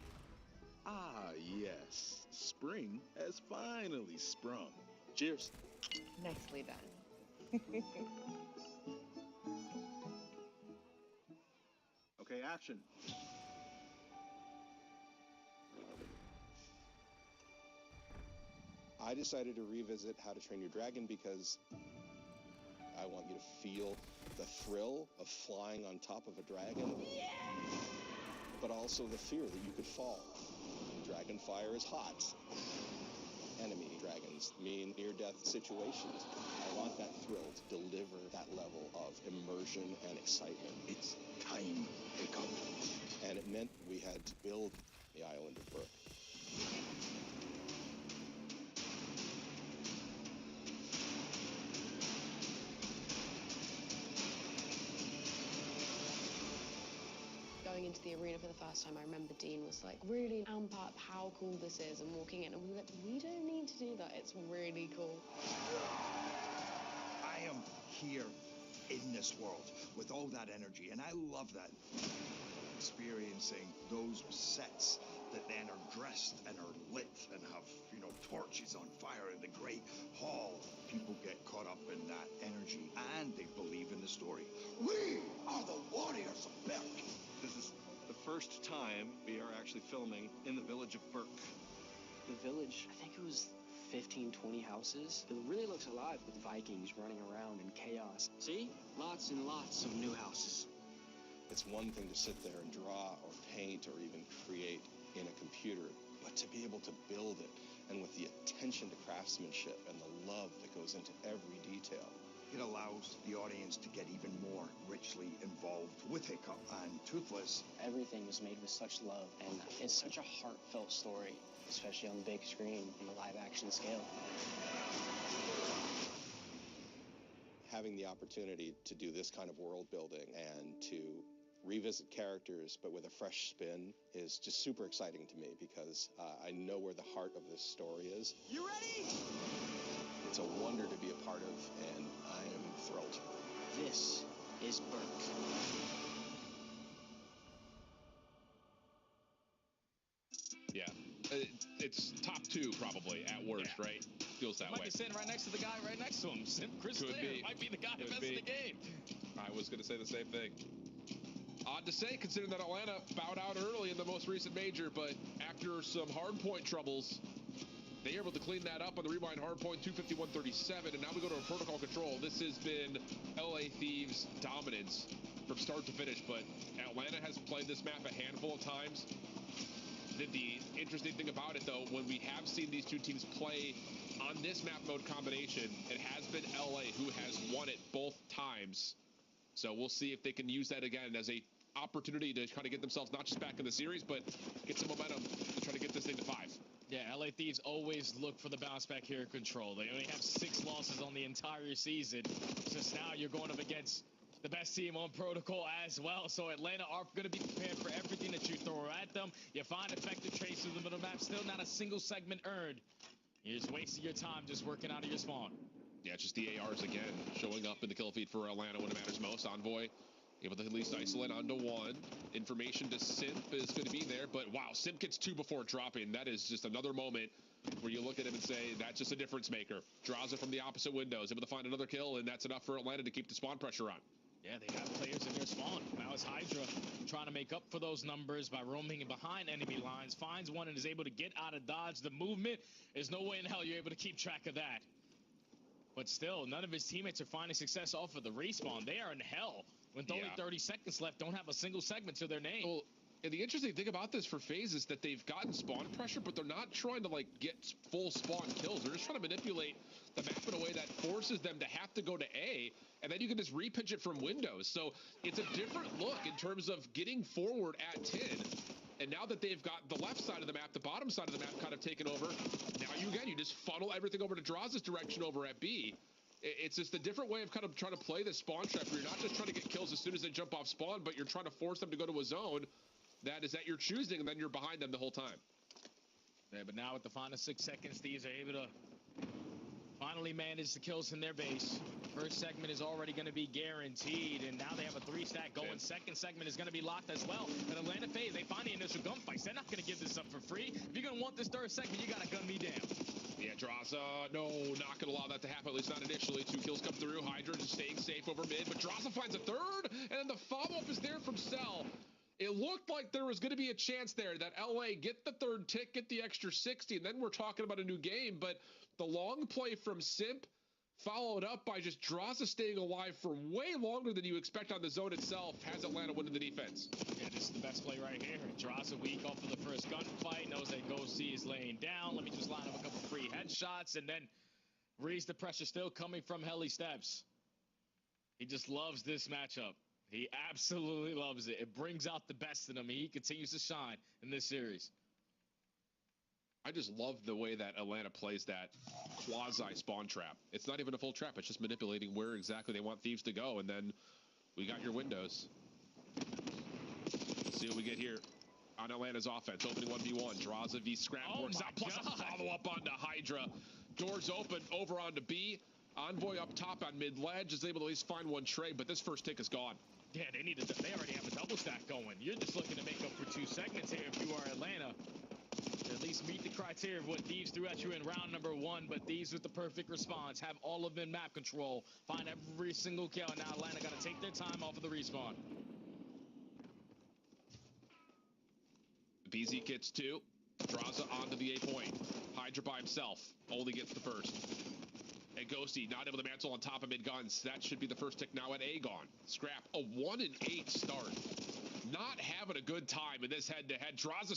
Ah, yes. Spring has finally sprung. Cheers. Nicely done. Okay, action. I decided to revisit How to Train Your Dragon because I want you to feel the thrill of flying on top of a dragon, but also the fear that you could fall. Dragon fire is hot. Enemy dragons mean near-death situations. I want that thrill to deliver that level of immersion and excitement. It's time to come. And it meant we had to build the island of Burke. Going into the arena for the first time, I remember Dean was like, really amp up how cool this is, and walking in, and we were like, we don't need to do that, it's really cool. I am here in this world with all that energy, and I love that. Experiencing those sets that then are dressed and are lit and have, torches on fire in the great hall, people get caught up in that energy and they believe in the story. We are the warriors of Berk. This is the first time we are actually filming in the village of Berk. The village, I think it was 15, 20 houses. It really looks alive with Vikings running around in chaos. See? Lots and lots of new houses. It's one thing to sit there and draw or paint or even create in a computer, but to be able to build it, and with the attention to craftsmanship and the love that goes into every detail. It allows the audience to get even more richly involved with Hiccup and Toothless. Everything is made with such love, and it's such a heartfelt story, especially on the big screen on the live action scale. Having the opportunity to do this kind of world building and to revisit characters but with a fresh spin is just super exciting to me because I know where the heart of this story is. You ready? It's a wonder to be a part of, and I am thrilled. This is Berk. Yeah, it's top 2 probably at worst, right? Feels that might way. Be sitting right next to the guy right next to him. Chris Could Clare be. might be the guy Could best be. in the game. I was going to say the same thing. Odd to say, considering that Atlanta bowed out early in the most recent major, but after some hardpoint troubles, they were able to clean that up on the rewind hardpoint, 251.37, and now we go to a protocol control. This has been LA Thieves' dominance from start to finish, but Atlanta has played this map a handful of times. The interesting thing about it, though, when we have seen these two teams play on this map mode combination, it has been LA who has won it both times. So we'll see if they can use that again as a opportunity to try to get themselves not just back in the series, but get some momentum to try to get this thing to 5. Yeah, LA Thieves always look for the bounce back here at Control. They only have 6 losses on the entire season. So now you're going up against the best team on Protocol as well. So Atlanta are going to be prepared for everything that you throw at them. You find effective trades through the middle map. Still not a single segment earned. You're just wasting your time just working out of your spawn. Yeah, just the ARs again showing up in the kill feed for Atlanta when it matters most. Envoy able to at least isolate onto 1. Information to Simp is going to be there, but wow, Simp gets 2 before dropping. That is just another moment where you look at him and say, that's just a difference maker. Draws it from the opposite windows, able to find another kill, and that's enough for Atlanta to keep the spawn pressure on. Yeah, they have players in their spawn. Now it's Hydra trying to make up for those numbers by roaming behind enemy lines. Finds one and is able to get out of dodge. The movement, there's no way in hell you're able to keep track of that. But still, none of his teammates are finding success off of the respawn. They are in hell. With only 30 seconds left, don't have a single segment to their name. Well, and the interesting thing about this for FaZe is that they've gotten spawn pressure, but they're not trying to, like, get full spawn kills. They're just trying to manipulate the map in a way that forces them to have to go to A, and then you can just repitch it from windows. So it's a different look in terms of getting forward at 10. And now that they've got the left side of the map, the bottom side of the map kind of taken over, now you just funnel everything over to Draw's direction over at B. It's just a different way of kind of trying to play this spawn trap where you're not just trying to get kills as soon as they jump off spawn, but you're trying to force them to go to a zone that is at your choosing, and then you're behind them the whole time. Yeah, but now with the final 6 seconds, Thieves are able to finally manage the kills in their base. First segment is already going to be guaranteed, and now they have a 3-stack going. Second segment is going to be locked as well. And Atlanta FaZe, they find the initial gunfights. They're not going to give this up for free. If you're going to want this third segment, you got to gun me down. Yeah, Draza, no, not going to allow that to happen, at least not initially. 2 kills come through. Hydra just staying safe over mid, but Draza finds a third, and then the follow-up is there from Cell. It looked like there was going to be a chance there that LA get the third tick, get the extra 60, and then we're talking about a new game, but the long play from Simp followed up by just Draza staying alive for way longer than you expect on the zone itself has Atlanta winning the defense. Yeah, this is the best play right here. Draza weak off of the first gunfight, knows that Ghosty is laying down. Let me just line up a couple free headshots, and then raise the pressure still coming from Heli Steps. He just loves this matchup. He absolutely loves it. It brings out the best in him. He continues to shine in this series. I just love the way that Atlanta plays that quasi spawn trap. It's not even a full trap. It's just manipulating where exactly they want Thieves to go. And then we got your windows. Let's see what we get here on Atlanta's offense. Opening 1v1. Draza v Scrap. Works out plus a follow-up onto Hydra. Doors open over onto B. Envoy up top on mid-ledge is able to at least find one trade, but this first tick is gone. Yeah, they already have a double stack going. You're just looking to make up for 2 segments here if you are Atlanta. To at least meet the criteria. here of what Thieves threw at you in round number 1, but Thieves with the perfect response. Have all of them map control. Find every single kill, and now Atlanta got to take their time off of the respawn. BZ gets 2. Draza onto the A point. Hydra by himself. Only gets the first. And Ghosty not able to mantle on top of mid-guns. That should be the first tick now at Aegon. Scrap, a 1-8 start. Not having a good time in this head-to-head. Draza